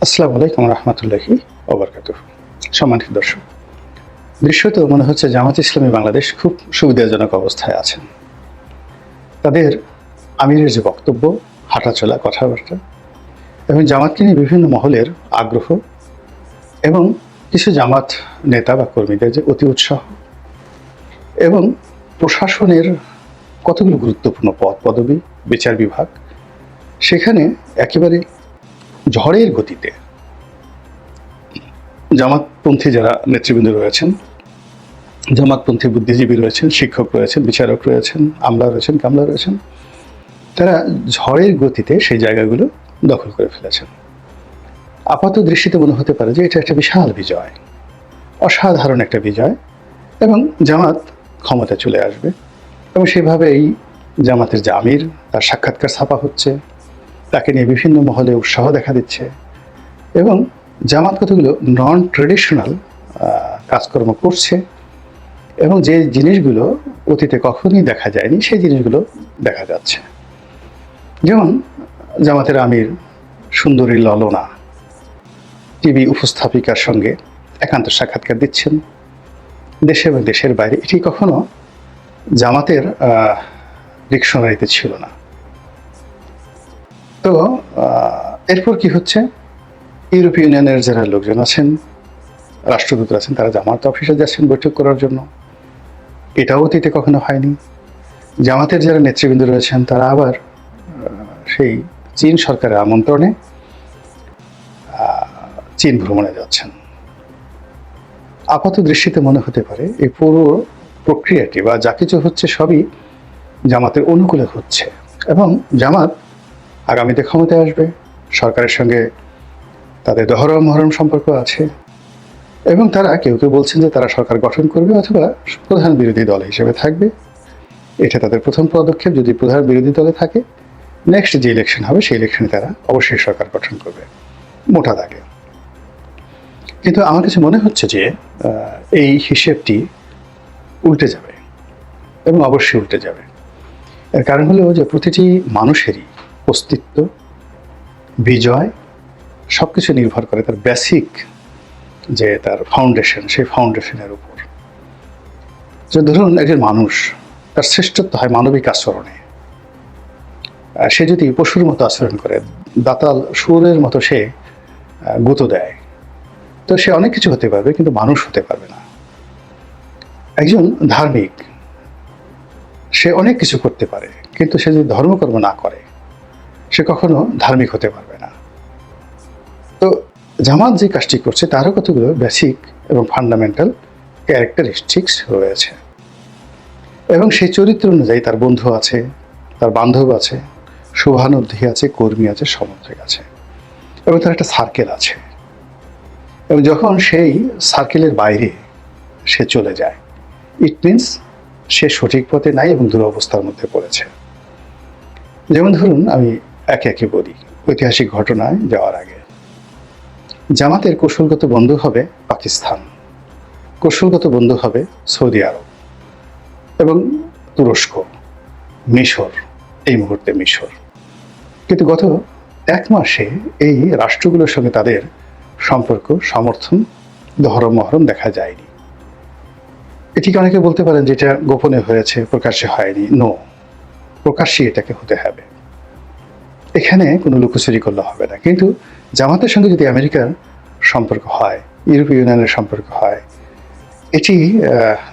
আসসালামু আলাইকুম রহমতুল্লাহি ওবরকাতুহু। সম্মানিত দর্শক, দৃশ্যত মনে হচ্ছে জামাত ইসলামী বাংলাদেশ খুব সুবিধাজনক অবস্থায় আছেন। তাদের আমিরের যে বক্তব্য, হাঁটাচলা, কথাবার্তা এবং জামাতকে নিয়ে বিভিন্ন মহলের আগ্রহ এবং কিছু জামাত নেতা বা কর্মীদের যে অতি উৎসাহ এবং প্রশাসনের কতগুলো গুরুত্বপূর্ণ পদ পদবি, বিচার বিভাগ, সেখানে একেবারে ঝড়ের গতিতে জামাতপন্থী যারা নেতৃবৃন্দ রয়েছেন, জামাতপন্থী বুদ্ধিজীবী রয়েছেন, শিক্ষক রয়েছেন, বিচারক রয়েছেন, আমলা রয়েছেন, কামলা রয়েছেন, তারা ঝড়ের গতিতে সেই জায়গাগুলো দখল করে ফেলেছেন। আপাত দৃষ্টিতে মনে হতে পারে যে এটা একটা বিশাল বিজয়, অসাধারণ একটা বিজয়, এবং জামাত ক্ষমতায় চলে আসবে। এবং সেভাবে এই জামাতের যে আমির, তার সাক্ষাৎকার ছাপা হচ্ছে, তাকে নিয়ে বিভিন্ন মহলে উৎসাহ দেখা দিচ্ছে এবং জামাত কতগুলো নন ট্রেডিশনাল কাজকর্ম করছে এবং যে জিনিসগুলো অতীতে কখনোই দেখা যায়নি সেই জিনিসগুলো দেখা যাচ্ছে। যেমন জামাতের আমির সুন্দরী ললনা টিভি উপস্থাপিকার সঙ্গে একান্ত সাক্ষাৎকার দিচ্ছেন দেশে এবং দেশের বাইরে। এটি কখনো জামাতের ডিকশনারিতে ছিল না। তো এরপর কি হচ্ছে, ইউরোপীয় ইউনিয়নের যারা লোকজন আছেন, রাষ্ট্রদূত আছেন, তারা জামাত অফিসে যাচ্ছেন বৈঠক করার জন্য। এটাও অতীতে কখনো হয়নি। জামাতের যারা নেতৃবৃন্দ রয়েছেন তারা আবার সেই চীন সরকারের আমন্ত্রণে চীন ভ্রমণে যাচ্ছেন। আপাত দৃষ্টিতে মনে হতে পারে এই পুরো প্রক্রিয়াটি বা যা কিছু হচ্ছে সবই জামাতের অনুকূলে হচ্ছে এবং জামাত আগামীতে ক্ষমতায় আসবে, সরকারের সঙ্গে তাদের দহরম মহরম সম্পর্ক আছে এবং তারা কেউ কেউ বলছেন যে তারা সরকার গঠন করবে অথবা প্রধান বিরোধী দল হিসেবে থাকবে। এটা তাদের প্রথম পদক্ষেপ। যদি প্রধান বিরোধী দলে থাকে, নেক্সট যে ইলেকশন হবে সেই ইলেকশনে তারা অবশ্যই সরকার গঠন করবে মোটা দাগে। কিন্তু আমার কাছে মনে হচ্ছে যে এই হিসেবটি উল্টে যাবে এবং অবশ্যই উল্টে যাবে। এর কারণ হলো যে প্রতিটি মানুষেরই অস্তিত্ব, বিজয় সব কিছু নির্ভর করে তার বেসিক যে তার ফাউন্ডেশন, সেই ফাউন্ডেশনের উপর। যে ধরুন একজন মানুষ, তার শ্রেষ্ঠত্ব হয় মানবিক আচরণে। সে যদি পশুর মতো আচরণ করে, দাতাল সুরের মতো সে গুঁতো দেয়, তো সে অনেক কিছু হতে পারবে কিন্তু মানুষ হতে পারবে না। একজন ধার্মিক, সে অনেক কিছু করতে পারে কিন্তু সে যদি ধর্মকর্ম না করে সে কখনো ধার্মিক হতে পারবে না। তো জামাত যে কাজটি করছে তারও কতগুলো বেসিক এবং ফান্ডামেন্টাল ক্যারেক্টারিস্টিক্স রয়েছে এবং সেই চরিত্র অনুযায়ী তার বন্ধু আছে, তার বান্ধব আছে, শুভানুধ্যায়ী আছে, কর্মী আছে, সমর্থক আছে এবং তার একটা সার্কেল আছে। এবং যখন সেই সার্কেলের বাইরে সে চলে যায়, ইট মিনস সে সঠিক পথে নাই এবং দুরবস্থার মধ্যে পড়েছে। যেমন ধরুন আমি একে একে বলি, ঐতিহাসিক ঘটনায় যাওয়ার আগে জামাতের কৌশলগত বন্ধু হবে পাকিস্তান, কৌশলগত বন্ধু হবে সৌদি আরব এবং তুরস্ক, মিশর, এই মুহূর্তে মিশর। কিন্তু গত এক মাসে এই রাষ্ট্রগুলোর সঙ্গে তাদের সম্পর্ক, সমর্থন, দহরম মহরম দেখা যায়নি। এটিকে অনেকে বলতে পারেন যে এটা গোপনে হয়েছে, প্রকাশ্যে হয়নি। নো, প্রকাশ্যে এটাকে হতে হবে, এখানে কোনো লুকোচুরি করলে হবে না। কিন্তু জামাতের সঙ্গে যদি আমেরিকার সম্পর্ক হয়, ইউরোপীয় ইউনিয়নের সম্পর্ক হয়, এটি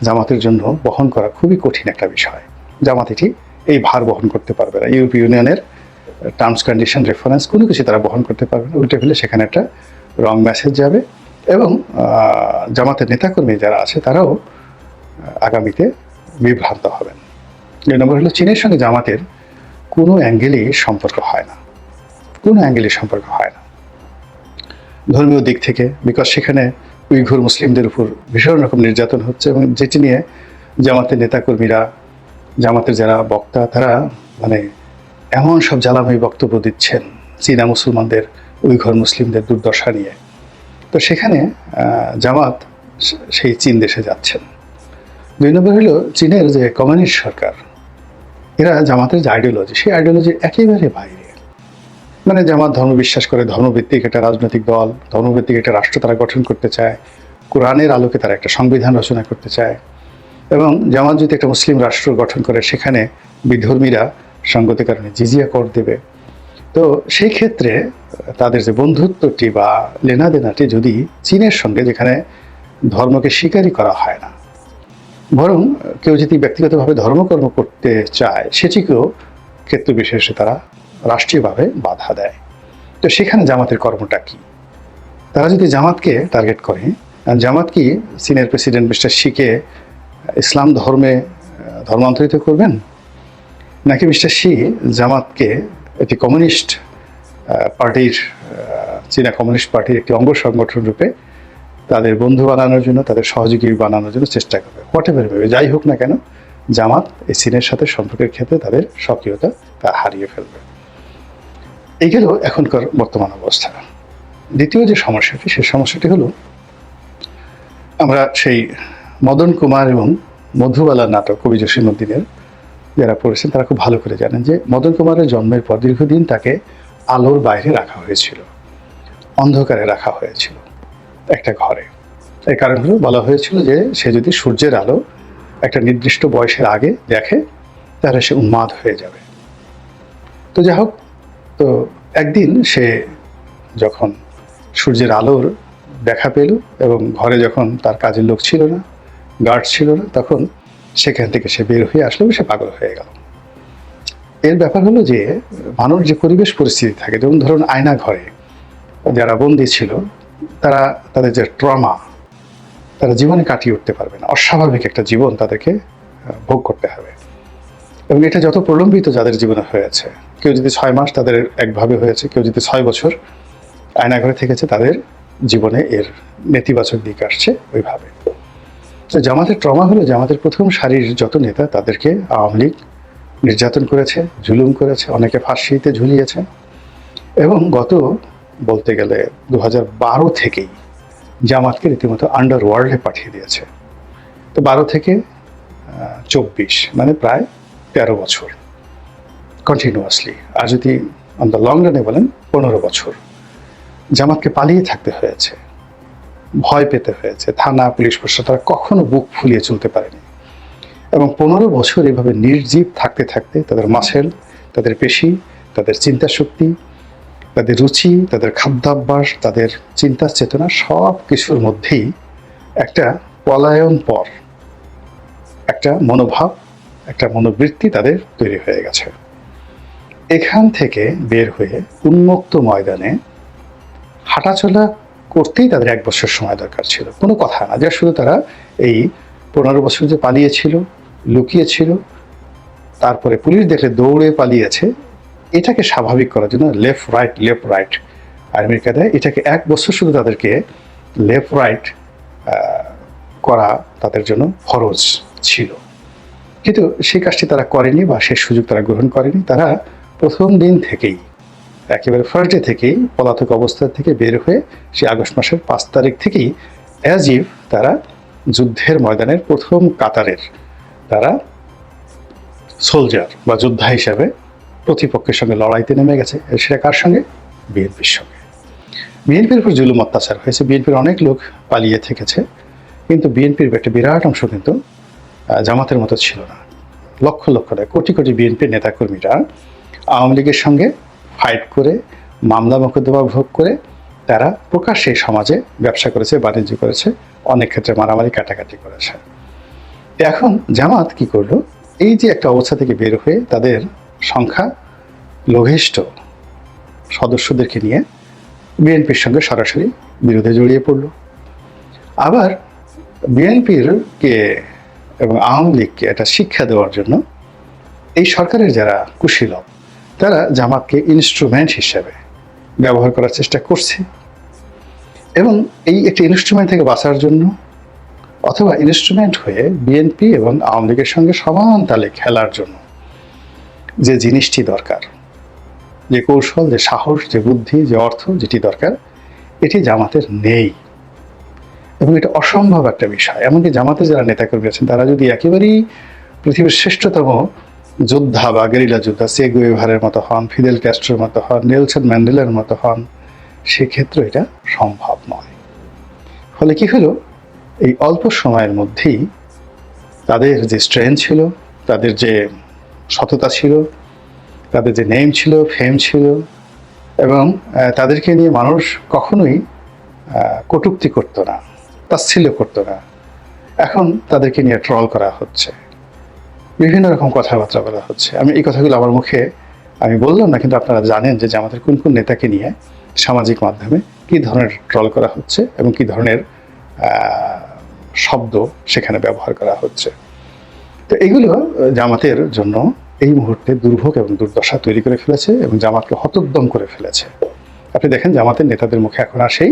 জামাতের জন্য বহন করা খুবই কঠিন একটা বিষয়। জামাত এটি এই ভার বহন করতে পারবে না। ইউরোপীয় ইউনিয়নের টার্মস কন্ডিশন, রেফারেন্স কোনো কিছু তারা বহন করতে পারবে না। উল্টে ফেলে সেখানে একটা রং মেসেজ যাবে এবং জামাতের নেতাকর্মী যারা আছে তারাও আগামীতে বিভ্রান্ত হবেন। 2 নম্বর হলো চীনের সঙ্গে জামাতের কোনো অ্যাঙ্গেলই সম্পর্ক হয় না, কোনো অ্যাঙ্গেলই সম্পর্ক হয় না ধর্মীয় দিক থেকে, বিকজ সেখানে উইঘুর মুসলিমদের উপর ভীষণ রকম নির্যাতন হচ্ছে এবং যেটি নিয়ে জামাতের নেতাকর্মীরা, জামাতের যারা বক্তা, তারা মানে এমন সব জ্বালাময়ী বক্তব্য দিচ্ছেন চীনা মুসলমানদের, উইঘুর মুসলিমদের দুর্দশা নিয়ে। তো সেখানে জামাত সেই চীন দেশে যাচ্ছেন। 2 নম্বর হলো চীনের যে কমিউনিস্ট সরকার, এরা জামাতের যে আইডিওলজি, সেই আইডিওলজির একেবারে বাইরে। মানে জামাত ধর্ম বিশ্বাস করে, ধর্মভিত্তিক একটা রাজনৈতিক দল, ধর্মভিত্তিক একটা রাষ্ট্র তারা গঠন করতে চায়, কোরআনের আলোকে তারা একটা সংবিধান রচনা করতে চায়। এবং জামাত যদি একটা মুসলিম রাষ্ট্র গঠন করে, সেখানে বিধর্মীরা সঙ্গতি কারণে জিজিয়া কর দেবে। তো সেই ক্ষেত্রে তাদের যে বন্ধুত্বটি বা লেনাদেনাটি যদি চীনের সঙ্গে, যেখানে ধর্মকে স্বীকারই করা হয় না, বরং কেউ যদি ব্যক্তিগতভাবে ধর্মকর্ম করতে চায়, সেটিকেও ক্ষেত্র বিশেষে তারা রাষ্ট্রীয়ভাবে বাধা দেয়। তো সেখানে জামাতের কর্মটা কি? তারা যদি জামাতকে টার্গেট করে, জামাত কি চীনের প্রেসিডেন্ট মিস্টার শিকে ইসলাম ধর্মে ধর্মান্তরিত করবেন, নাকি মিস্টার শি জামাতকে একটি কমিউনিস্ট পার্টির, চীনা কমিউনিস্ট পার্টির একটি অঙ্গ সংগঠন রূপে তাদের বন্ধু বানানোর জন্য, তাদের সহযোগী বানানোর জন্য চেষ্টা করবে? হোয়াট এভার ভেবে যাই হোক না কেন, জামাত এই চীনের সাথে সম্পর্কের ক্ষেত্রে তাদের সক্রিয়তা তা হারিয়ে ফেলবে। এই গেল এখনকার বর্তমান অবস্থা। দ্বিতীয় যে সমস্যাটি, সেই সমস্যাটি হলো, আমরা সেই মদন কুমার এবং মধুবালা নাটক কবি জসীমউদ্দিনের যারা পড়েছেন তারা খুব ভালো করে জানেন যে মদন কুমারের জন্মের পর দীর্ঘদিন তাকে আলোর বাইরে রাখা হয়েছিল, অন্ধকারে রাখা হয়েছিল একটা ঘরে। এর কারণ হলো, বলা হয়েছিল যে সে যদি সূর্যের আলো একটা নির্দিষ্ট বয়সের আগে দেখে তাহলে সে উন্মাদ হয়ে যাবে। তো যাই হোক, তো একদিন সে যখন সূর্যের আলোর দেখা পেল এবং ঘরে যখন তার কাজের লোক ছিল না, গার্ড ছিল না, তখন সেখান থেকে সে বের হয়ে আসলো, সে পাগল হয়ে গেল। এর ব্যাপার হলো যে মানুষ যে পরিবেশ পরিস্থিতি থাকে, যেমন ধরুন আয়না ঘরে যারা বন্দী ছিল, তারা তাদের যে ট্রমা, তারা জীবনে কাটিয়ে উঠতে পারবে না, অস্বাভাবিক একটা জীবন তাদেরকে ভোগ করতে হবে। এবং এটা যত প্রলম্বিত যাদের জীবনে হয়েছে, কেউ যদি 6 মাস তাদের একভাবে হয়েছে, কেউ যদি 6 বছর আয়নাঘরে থেকেছে, তাদের জীবনে এর নেতিবাচক দিক আসছে ওইভাবে। তো জামাতের ট্রমা হলো, জামাতের প্রথম সারির যত নেতা তাদেরকে আওয়ামী লীগ নির্যাতন করেছে, জুলুম করেছে, অনেকে ফাঁসিতে ঝুলিয়েছে। এবং গত বলতে গেলে 2012 থেকেই জামাতকে রীতিমতো আন্ডারওয়ার্ল্ডে পাঠিয়ে দিয়েছে। তো 12 থেকে 24 মানে প্রায় 13 বছর কন্টিনিউয়াসলি, আর যদি অন দ্য লং রানে বলেন 15 বছর জামাতকে পালিয়ে থাকতে হয়েছে, ভয় পেতে হয়েছে। থানা, পুলিশ প্রশাসন তারা কখনো বুক ফুলিয়ে চলতে পারেনি। এবং 15 বছর এভাবে নির্জীব থাকতে থাকতে তাদের মাসেল, তাদের পেশি, তাদের চিন্তা শক্তি, তাদের রুচি, তাদের খাদ্যাভ্যাস, তাদের চিন্তা চেতনা সব কিছুর মধ্যেই একটা পলায়ন পর একটা মনোভাব, একটা মনোবৃত্তি তাদের তৈরি হয়ে গেছে। এখান থেকে বের হয়ে উন্মুক্ত ময়দানে হাঁটাচলা করতেই তাদের 1 বছর সময় দরকার ছিল। কোনো কথা না যে শুধু তারা এই 15 বছর যে পালিয়েছিল, লুকিয়েছিল, তারপরে পুলিশ দেখলে দৌড়ে পালিয়েছে, এটাকে স্বাভাবিক করার জন্য লেফট রাইট আর্মির কায়দায় এটাকে 1 বছর শুধু তাদেরকে লেফট রাইট করা তাদের জন্য ফরজ ছিল। কিন্তু সেই কাজটি তারা করেনি বা সেই সুযোগ তারা গ্রহণ করেনি। তারা প্রথম দিন থেকেই, একেবারে ফার্স্ট ডে থেকেই পলাতক অবস্থা থেকে বের হয়ে সে আগস্ট মাসের 5 তারিখ থেকেই অ্যাজ ইফ তারা যুদ্ধের ময়দানের প্রথম কাতারের তারা সোলজার বা যোদ্ধা হিসাবে প্রতিপক্ষের সঙ্গে লড়াইতে নেমে গেছে। সেটা কার সঙ্গে? বিএনপির সঙ্গে। বিএনপির উপর জুলুম অত্যাচার হয়েছে, বিএনপির অনেক লোক পালিয়ে থেকেছে, কিন্তু বিএনপির একটা বিরাট অংশ কিন্তু জামাতের মতো ছিল না। লক্ষ লক্ষ নয়, কোটি কোটি বিএনপির নেতাকর্মীরা আওয়ামী লীগের সঙ্গে ফাইট করে, মামলা মোকদ্দমা ভোগ করে তারা প্রকাশ্যে সমাজে ব্যবসা করেছে, বাণিজ্য করেছে, অনেক ক্ষেত্রে মারামারি কাটাকাটি করেছে। এখন জামাত কি করলো? এই যে একটা অবস্থা থেকে বের হয়ে তাদের সংখ্যা লঘিষ্ঠ সদস্যদেরকে নিয়ে বিএনপির সঙ্গে সরাসরি বিরোধে জড়িয়ে পড়ল। আবার বিএনপির কে এবং আওয়ামী লীগকে একটা শিক্ষা দেওয়ার জন্য এই সরকারের যারা কুশীলব, তারা জামাতকে ইনস্ট্রুমেন্ট হিসেবে ব্যবহার করার চেষ্টা করছে। এবং এই একটি ইনস্ট্রুমেন্ট থেকে বাঁচার জন্য, অথবা ইনস্ট্রুমেন্ট হয়ে বিএনপি এবং আওয়ামী লীগের সঙ্গে সমান তালে খেলার জন্য যে জিনিসটি দরকার, যে কৌশল, যে সাহস, যে বুদ্ধি, যে অর্থ যেটি দরকার, এটি জামাতের নেই। এবং এটা অসম্ভব একটা বিষয়। এমনকি জামাতের যারা নেতাকর্মী আছেন তারা যদি একেবারেই পৃথিবীর শ্রেষ্ঠতম যোদ্ধা বা গেরিলা যোদ্ধা সে গুয়েভারের মতো হন, ফিদেল ক্যাস্ট্রোর মতো হন, নেলসন ম্যান্ডেলার মতো হন, সেক্ষেত্রে এটা সম্ভব নয়। ফলে কি হলো, এই অল্প সময়ের মধ্যেই তাদের যে স্ট্রেংথ ছিল, তাদের যে সততা ছিল, তাদের যে নেম ছিল, ফেম ছিল, এবং তাদেরকে নিয়ে মানুষ কখনোই কটূক্তি করতো না, তাচ্ছিল্য করতো না। এখন তাদেরকে নিয়ে ট্রল করা হচ্ছে, বিভিন্ন রকম কথাবার্তা বলা হচ্ছে। আমি এই কথাগুলো আমার মুখে আমি বললাম না, কিন্তু আপনারা জানেন যে আমাদের কোন কোন নেতাকে নিয়ে সামাজিক মাধ্যমে কী ধরনের ট্রল করা হচ্ছে এবং কী ধরনের শব্দ সেখানে ব্যবহার করা হচ্ছে। তো এগুলো জামাতের জন্য এই মুহূর্তে দুর্ভোগ এবং দুর্দশা তৈরি করে ফেলেছে এবং জামাতকে হতোদ্যম করে ফেলেছে। আপনি দেখেন জামাতের নেতাদের মুখে এখন আর সেই